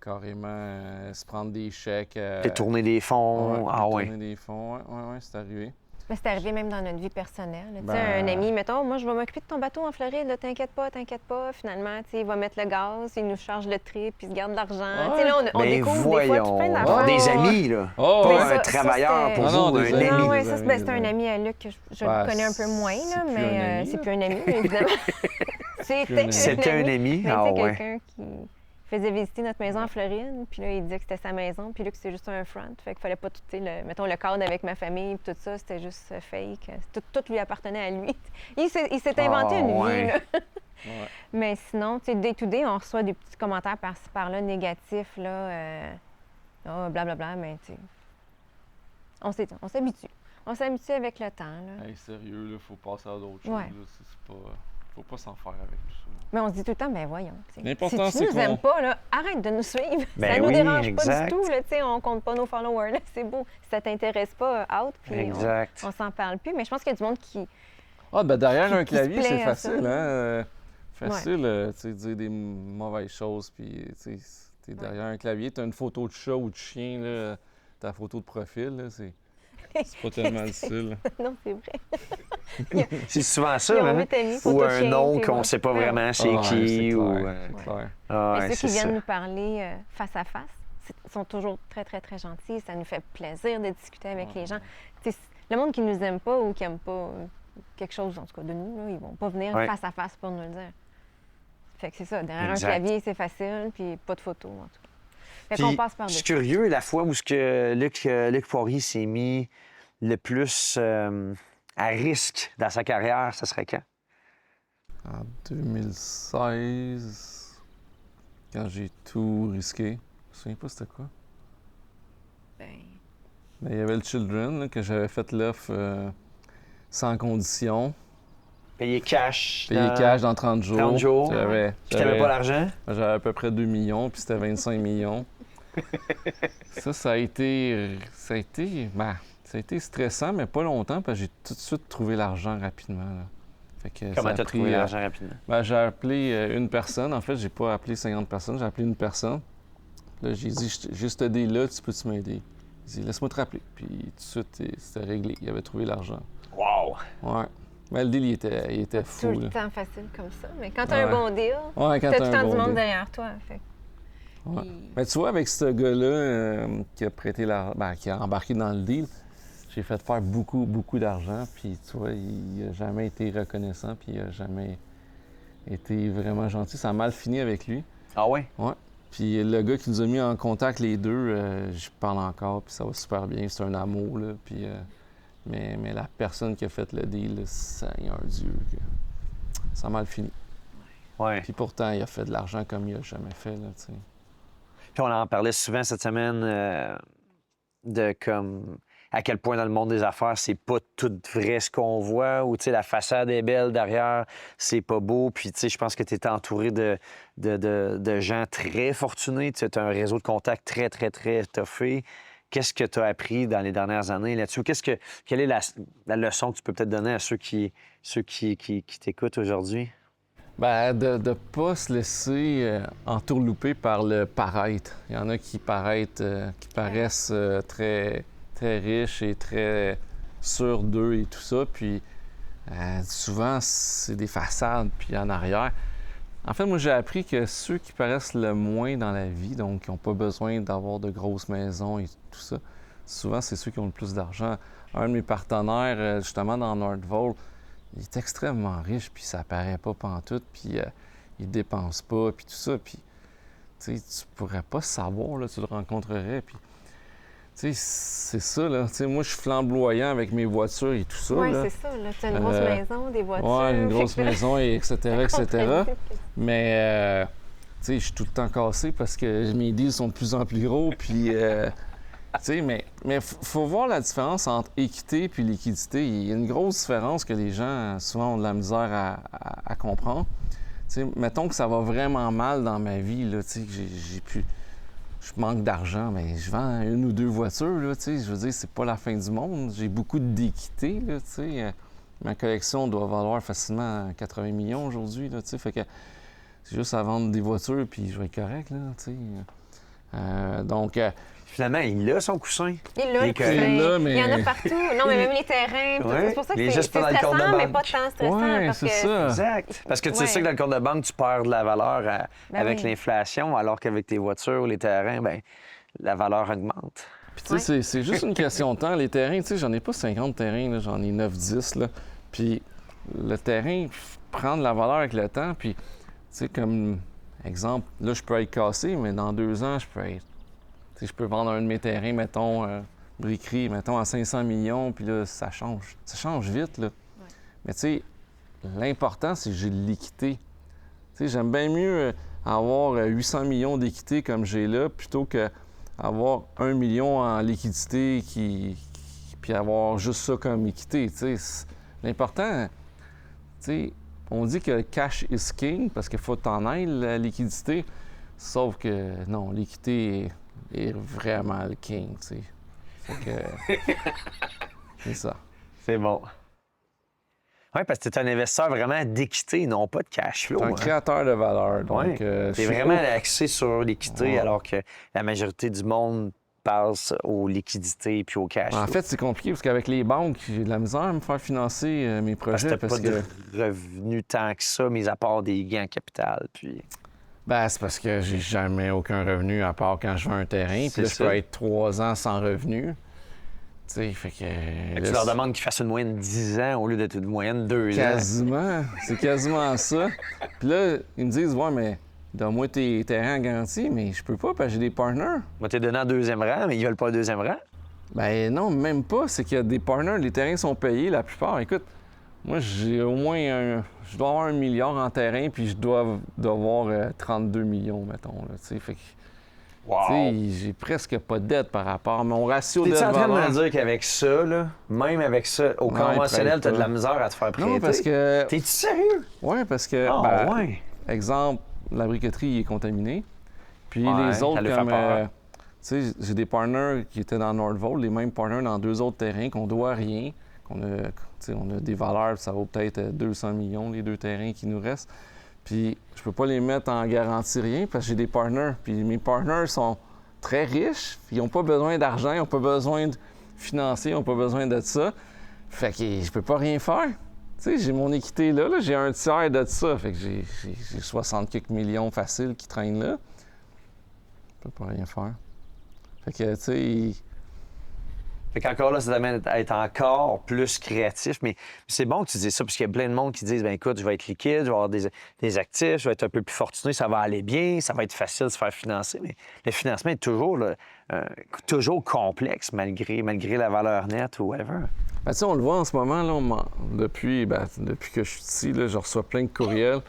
Carrément se prendre des chèques. Détourner des fonds? Ouais, Ah détourner ouais. des fonds, ouais, c'est arrivé. Mais c'est arrivé même dans notre vie personnelle. là. Tu sais, Ben- un ami, mettons, moi, je vais m'occuper de ton bateau en Floride, là, t'inquiète pas. Finalement, tu sais, il va mettre le gaz, il nous charge le trip, puis il se garde de l'argent. Ouais. Tu sais, là, on Mais découvre des fois tout plein voyons, d'affaires. des amis, là. Oh, Pas Mais un ça, travailleur c'était- pour Ah non, vous, des un amis. ami. Non, ouais, des ça, amis, c'est un des ami à Luc que je Ben, le connais un peu moins, c'est là, plus un mais ami, c'est là. plus un ami, évidemment. C'était un ami? Mais Ah tu sais, ouais. quelqu'un qui faisait visiter notre maison en Floride, puis là, il disait que c'était sa maison, puis là, que c'est juste un front. Fait qu'il fallait pas tout, tu sais, mettons, le cadre avec ma famille, puis tout ça, c'était juste fake. Tout lui appartenait à lui. Il s'est inventé Ah, une ouais. vie, là. Ouais. Mais sinon, tu sais, day to day, on reçoit des petits commentaires par-ci, par-là, négatifs, là. Blablabla, mais tu sais, on s'habitue. On s'habitue avec le temps, là. Hey, sérieux, là, faut passer à d'autres choses. Ouais. Là, c'est pas... Faut pas s'en faire avec tout ça. Mais on se dit tout le temps, ben voyons. tu sais, L'important, si c'est tu nous qu'on- aimes pas, là, arrête de nous suivre. Ben ça nous oui, dérange exact. pas du tout. Là, tu sais, on compte pas nos followers. Là, c'est beau. Si ça t'intéresse pas, out. Puis Exact. on s'en parle plus. Mais je pense qu'il y a du monde qui... Derrière un Qui se clavier, plaît c'est à ça. facile, hein? Facile, tu sais, dire des mauvaises choses, puis, tu sais, t'es derrière un clavier, t'as une photo de chat ou de chien, là, ta photo de profil, là, c'est pas tellement difficile. non, c'est vrai. C'est souvent ça, Ils ont hein? 8 amis, Ou photo de un chien, nom puis qu'on voilà. sait pas Ouais. vraiment c'est Ah, qui. c'est ou... clair, c'est clair. Ah, Et ouais, ceux qui c'est viennent ça. nous parler face à face sont toujours très, très, très gentils. Ça nous fait plaisir de discuter avec les gens. Tu sais, le monde qui nous aime pas ou qui aime pas quelque chose, en tout cas de nous, là, ils vont pas venir Ouais. face à face pour nous le dire. Fait que c'est ça. Derrière Exact. un clavier, c'est facile, puis pas de photos, en tout cas. Fait Puis, qu'on passe je par-dessus. suis curieux, la fois où ce que Luc Poirier s'est mis le plus à risque dans sa carrière, ça serait quand? En 2016, quand j'ai tout risqué, je me souviens pas c'était quoi. Ben, Ben, il y avait le Children, là, que j'avais fait l'offre sans condition. Payé cash. Payé cash dans 30 jours. 30 jours. J'avais, Puis t'avais pas l'argent? j'avais à peu près 2 millions, puis c'était 25 millions. Ça a été stressant, mais pas longtemps, parce que j'ai tout de suite trouvé l'argent rapidement, là. Fait que Comment ça a t'as pris, trouvé l'argent rapidement? Ben, j'ai appelé une personne. En fait, j'ai pas appelé 50 personnes, j'ai appelé une personne. Là, j'ai dit, j'ai cette deal-là, tu peux-tu m'aider? Il dit, laisse-moi te rappeler. Puis tout de suite, c'était réglé. Il avait trouvé l'argent. Wow! Ouais. Mais le deal, il était Tout fou, le là. temps facile comme ça. Mais quand t'as Ouais. un bon deal, Ouais, quand t'as tout le t'as un temps du bon monde deal. derrière toi. Fait. Ouais. Mais tu vois, avec ce gars-là qui a prêté qui a embarqué dans le deal, j'ai fait faire beaucoup, beaucoup d'argent. Puis tu vois, il n'a jamais été reconnaissant, puis il n'a jamais été vraiment gentil. Ça a mal fini avec lui. Ah ouais? Ouais. Puis le gars qui nous a mis en contact les deux, je parle encore, puis ça va super bien. C'est un amour, là. Puis, mais la personne qui a fait le deal, là, Seigneur Dieu, ça a mal fini. Ouais. Puis pourtant, il a fait de l'argent comme il n'a jamais fait, là, tu sais. Puis on en parlait souvent cette semaine de comme à quel point dans le monde des affaires, c'est pas tout vrai ce qu'on voit, ou tu sais, la façade est belle derrière, c'est pas beau. Puis tu sais, je pense que tu es entouré de gens très fortunés. Tu as un réseau de contacts très, très, très toffé. Qu'est-ce que tu as appris dans les dernières années là-dessus? Quelle est la leçon que tu peux peut-être donner à ceux qui t'écoutent aujourd'hui? Ben, de ne pas se laisser entourlouper par le paraître. Il y en a qui paraissent très, très riches et très sûrs d'eux et tout ça. Puis souvent, c'est des façades, puis en arrière. En fait, moi, j'ai appris que ceux qui paraissent le moins dans la vie, donc qui n'ont pas besoin d'avoir de grosses maisons et tout ça, souvent, c'est ceux qui ont le plus d'argent. Un de mes partenaires, justement, dans Nordvolt, il est extrêmement riche, puis ça paraît pas pantoute, puis il dépense pas, puis tout ça. Puis, tu sais, tu pourrais pas savoir, là, tu le rencontrerais, puis... Tu sais, c'est ça, là. Tu sais, moi, je suis flamboyant avec mes voitures et tout ça, Oui, là. c'est ça. Tu as une grosse maison, des voitures. Ouais, une grosse Fait que- maison, et etc., etc. Comprenez. Mais, tu sais, je suis tout le temps cassé parce que mes deals sont de plus en plus gros, puis... tu sais, mais faut voir la différence entre équité puis liquidité. Il y a une grosse différence que les gens, souvent, ont de la misère à comprendre. Tu sais, mettons que ça va vraiment mal dans ma vie, là, tu sais, que je manque d'argent, mais je vends une ou deux voitures, là, tu sais, je veux dire, c'est pas la fin du monde. J'ai beaucoup d'équité, là, tu sais. Ma collection doit valoir facilement 80 millions aujourd'hui, là, tu sais, fait que c'est juste à vendre des voitures, puis je vais être correct, là, tu sais. Donc... Finalement, il a son coussin. Il est là, Il est le correct. coussin. Il est là, mais- Il y en a partout. Non, mais même les terrains. tout ça. Ouais. C'est pour ça que Il est c'est juste pas dans le compte de stressant, mais banque. pas tant stressant. Ouais, parce c'est que ça. Exact. Parce que tu Ouais. sais que dans le compte de banque, tu perds de la valeur Ben avec oui. l'inflation, alors qu'avec tes voitures ou les terrains, ben la valeur augmente. Puis, tu sais, c'est juste une question de temps. Les terrains, tu sais, j'en ai pas 50 terrains, là, j'en ai 9-10, là. Puis, le terrain prend de la valeur avec le temps. Puis, tu sais, comme exemple, là, je peux être cassé, mais dans 2 ans, je peux être. Tu sais, je peux vendre un de mes terrains, mettons, briquerie, mettons, à 500 millions, puis là, ça change. Ça change vite, là. Mais, tu sais, l'important, c'est que j'ai de l'équité. Tu sais, j'aime bien mieux avoir 800 millions d'équité comme j'ai là, plutôt que avoir 1 million en liquidité puis avoir juste ça comme équité. Tu sais. L'important, tu sais, on dit que cash is king parce qu'il faut t'en aider, la liquidité. Sauf que non, l'équité est vraiment le king, tu sais. Fait que c'est ça. C'est bon. Oui, parce que tu es un investisseur vraiment d'équité, non pas de cash flow. C'est un hein. créateur de valeur. Donc, Ouais. je T'es suis vraiment au- axé sur l'équité, Ouais. alors que la majorité du monde passe aux liquidités puis au cash En flow. fait, c'est compliqué parce qu'avec les banques, j'ai de la misère à me faire financer mes parce que projets t'as pas de revenus tant que ça, mis à part des gains en capital. Puis... Ben, c'est parce que j'ai jamais aucun revenu à part quand je vends un terrain. C'est Puis là, je ça. peux être 3 ans sans revenu. Tu sais, fait que. Fait que là, tu leur c'est demandes qu'ils fassent une moyenne de 10 ans au lieu d'être une moyenne de 2 ans. Quasiment. C'est quasiment ça. Puis là, ils me disent, ouais, mais donne-moi tes terrains garantis, mais je peux pas parce que j'ai des partners. Moi, t'es donné en deuxième rang, mais ils veulent pas un deuxième rang. Ben non, même pas. C'est qu'il y a des partners, les terrains sont payés la plupart. Écoute, moi, j'ai au moins je dois avoir 1 milliard en terrain, puis je dois devoir 32 millions, mettons. Là, tu sais, fait que Wow! Tu sais, j'ai presque pas de dette par rapport à mon ratio de T'es-tu en train de valeur. me dire qu'avec ça, là, même avec ça, au Non, conventionnel, il t'as de prête la pas. misère à te faire prêter? Non, parce que... T'es-tu sérieux? Oui, parce que, Ah, ouais. exemple, la briqueterie est contaminée. Puis Ouais, les ça autres, lui fait comme... peur. tu sais, j'ai des partners qui étaient dans Nordvolt, les mêmes partners dans 2 autres terrains qu'on doit rien, qu'on a, tu sais, on a des valeurs, ça vaut peut-être 200 millions, les 2 terrains qui nous restent. Puis je peux pas les mettre en garantie rien parce que j'ai des partners. Puis mes partners sont très riches, puis ils n'ont pas besoin d'argent, ils n'ont pas besoin de financer, ils n'ont pas besoin de ça. Fait que je peux pas rien faire. Tu sais, j'ai mon équité là, j'ai un tiers de ça. Fait que j'ai 60 quelques millions faciles qui traînent là. Je peux pas rien faire. Fait que, tu sais, Fait qu'encore là, ça t'amène à être encore plus créatif. Mais c'est bon que tu dises ça, parce qu'il y a plein de monde qui disent, ben écoute, je vais être liquide, je vais avoir des actifs, je vais être un peu plus fortuné, ça va aller bien, ça va être facile de se faire financer. Mais le financement est toujours, là, toujours complexe, malgré la valeur nette ou whatever. ben, tu sais, on le voit en ce moment, là, depuis que je suis ici, là, je reçois plein de courriels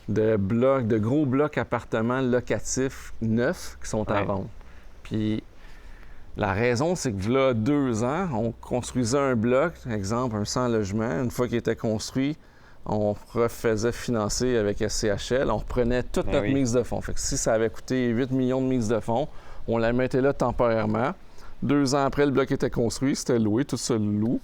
de gros blocs appartements locatifs neufs qui sont à Ouais. vendre. Puis la raison, c'est que là, 2 ans, on construisait un bloc, exemple, un 100 logements. Une fois qu'il était construit, on refaisait financer avec SCHL. On reprenait toute Ben notre oui. mise de fonds. Fait que si ça avait coûté 8 millions de mise de fonds, on la mettait là temporairement. 2 ans après, le bloc était construit, c'était loué, tout ça loue.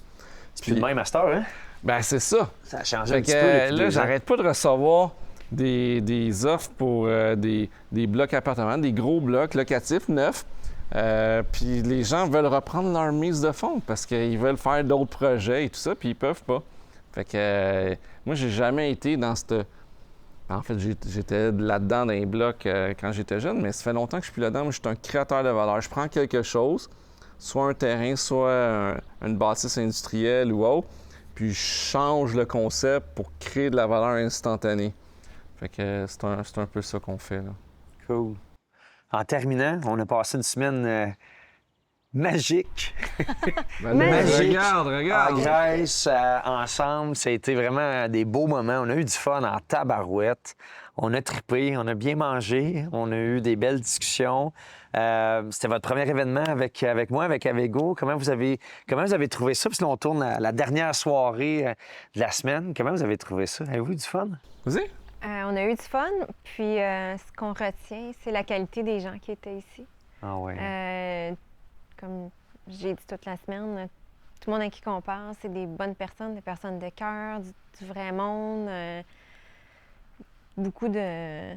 C'est plus le même à cette heure, hein? Ben c'est ça. Ça a changé Fait un que, petit peu depuis là, 2 ans. j'arrête pas de recevoir des offres pour des blocs appartements, des gros blocs locatifs neufs. Puis les gens veulent reprendre leur mise de fonds parce qu'ils veulent faire d'autres projets et tout ça, puis ils peuvent pas. Fait que moi, j'ai jamais été dans cette... En fait, j'étais là-dedans dans les blocs quand j'étais jeune, mais ça fait longtemps que je suis plus là-dedans. Moi, je suis un créateur de valeur. Je prends quelque chose, soit un terrain, soit une bâtisse industrielle ou autre, puis je change le concept pour créer de la valeur instantanée. Fait que c'est un peu ça qu'on fait, là. Cool. En terminant, on a passé une semaine magique Ben, Magique. regarde! en Grèce, ensemble. Ça a été vraiment des beaux moments. On a eu du fun en tabarouette. On a trippé, on a bien mangé, on a eu des belles discussions. C'était votre premier événement avec moi, avec Avego. Comment vous avez trouvé ça? Puis là, on tourne à la dernière soirée de la semaine. Comment vous avez trouvé ça? Avez-vous eu du fun? Vas-y! On a eu du fun, puis ce qu'on retient, c'est la qualité des gens qui étaient ici. Ah ouais. Comme j'ai dit toute la semaine, tout le monde à qui on parle, c'est des bonnes personnes, des personnes de cœur, du vrai monde. Beaucoup de...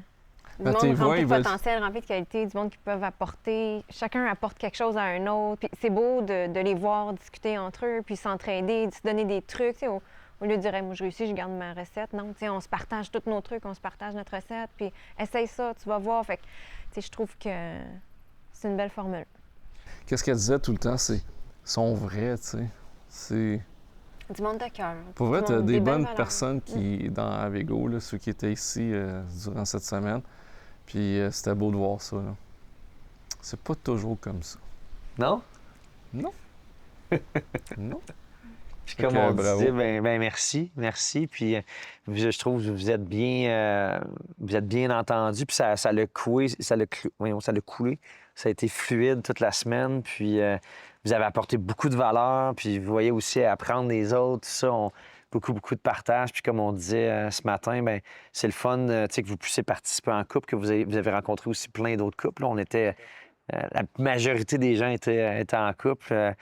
Du Ben, tes monde voix, rempli ils de veulent- potentiel, rempli de qualité, du monde qui peuvent apporter. Chacun apporte quelque chose à un autre. Puis c'est beau de les voir discuter entre eux, puis s'entraider, de se donner des trucs. Tu sais, au lieu de dire, hey, moi je réussis, je garde ma recette. Non, tu sais, on se partage tous nos trucs, on se partage notre recette, puis essaye ça, tu vas voir. Fait que, tu sais, je trouve que c'est une belle formule. Qu'est-ce qu'elle disait tout le temps? C'est... Ils sont vrais, tu sais. C'est... Du monde de cœur. Pour vrai, Du tu as monde- des belles bonnes valeurs. personnes qui, dans Avego, là, ceux qui étaient ici durant cette semaine. Puis c'était beau de voir ça, là. C'est pas toujours comme ça. Non? Non. Non. Puis Fait comme que, on bravo. disait, ben merci. Puis je trouve que vous êtes bien entendus. Puis ça l'a coulé, ça l'a coulé. Ça a été fluide toute la semaine. Puis vous avez apporté beaucoup de valeur. Puis vous voyez aussi apprendre des autres, tout ça. Beaucoup de partage. Puis comme on disait ce matin, ben c'est le fun tu sais, que vous puissiez participer en couple, que vous avez rencontré aussi plein d'autres couples. Là, on était... la majorité des gens étaient en couple.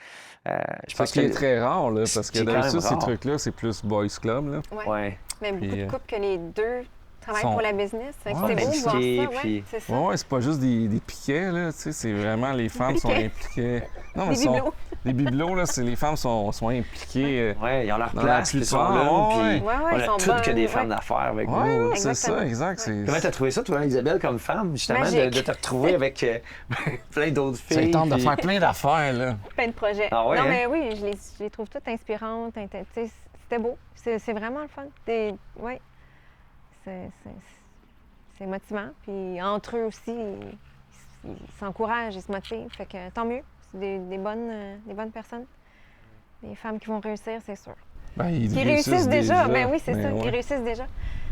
Je Ce pense qui est très rare, là, parce c'est que quand même d'habitude, ces rare. trucs-là, c'est plus boys club, là. Ouais. Ouais. Mais beaucoup Puis, de couples que les deux travaillent sont- pour la business. Fait que Ouais, c'est beau de voir ça. impliqués, Ouais, puis- c'est ça. Ouais, ouais, c'est pas juste des piquets, là, tu sais, c'est vraiment les femmes sont piquets. impliquées. Non, mais Des bibelots. Les bibelots, là, c'est les femmes sont impliquées. Ouais, ils ont leur Dans place, la puis ils sont plupart, là, ouais. puis Ouais, ouais, on ils a sont toutes que des bonnes, femmes ouais. d'affaires avec Ouais, nous. c'est ça, Exactement. exact. c'est- Comment t'as trouvé ça, toi, Isabelle, comme femme, justement, Magique. de te retrouver avec plein d'autres filles? Ça tente de puis- faire plein d'affaires, là. Plein de projets. Ah ouais, non, hein? mais oui, je les trouve toutes inspirantes. Tu sais, c'était beau. C'est vraiment le fun. Oui. C'est motivant. Puis entre eux aussi, ils s'encouragent, ils se motivent. Fait que tant mieux. C'est des bonnes personnes. Des femmes qui vont réussir, c'est sûr. Ben, ils Qui réussissent déjà. Ben oui, c'est Mais ça. ouais. Qui réussissent déjà.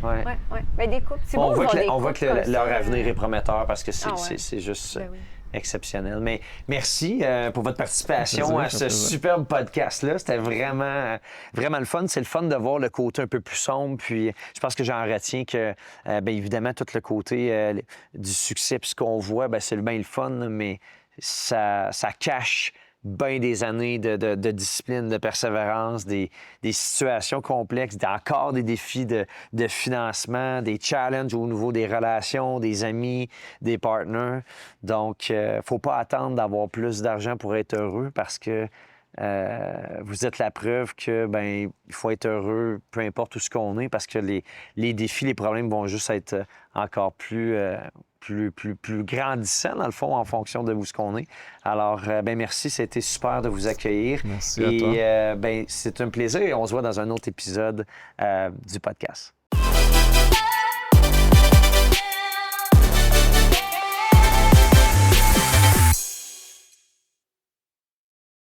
Ouais. Oui, oui. Ben des couples. C'est beau On de voit voir que, des on voit couples que comme leur ça. avenir est prometteur parce que c'est Ah ouais. c'est juste Ben oui. Exceptionnel. Mais merci pour votre participation à ce plaisir. superbe podcast-là. C'était vraiment, vraiment le fun. C'est le fun de voir le côté un peu plus sombre. Puis je pense que j'en retiens que, bien évidemment, tout le côté du succès, puis ce qu'on voit, bien, c'est bien le fun, mais ça cache bien des années de discipline, de persévérance, des situations complexes, encore des défis de financement, des challenges au niveau des relations, des amis, des partenaires. Donc, il ne faut pas attendre d'avoir plus d'argent pour être heureux parce que vous êtes la preuve que ben il faut être heureux peu importe où ce qu'on est parce que les défis, les problèmes vont juste être encore plus grandissants, dans le fond, en fonction de où ce qu'on est. Alors, ben merci, c'était super de vous accueillir. Merci à toi. Et ben c'est un plaisir et on se voit dans un autre épisode du podcast.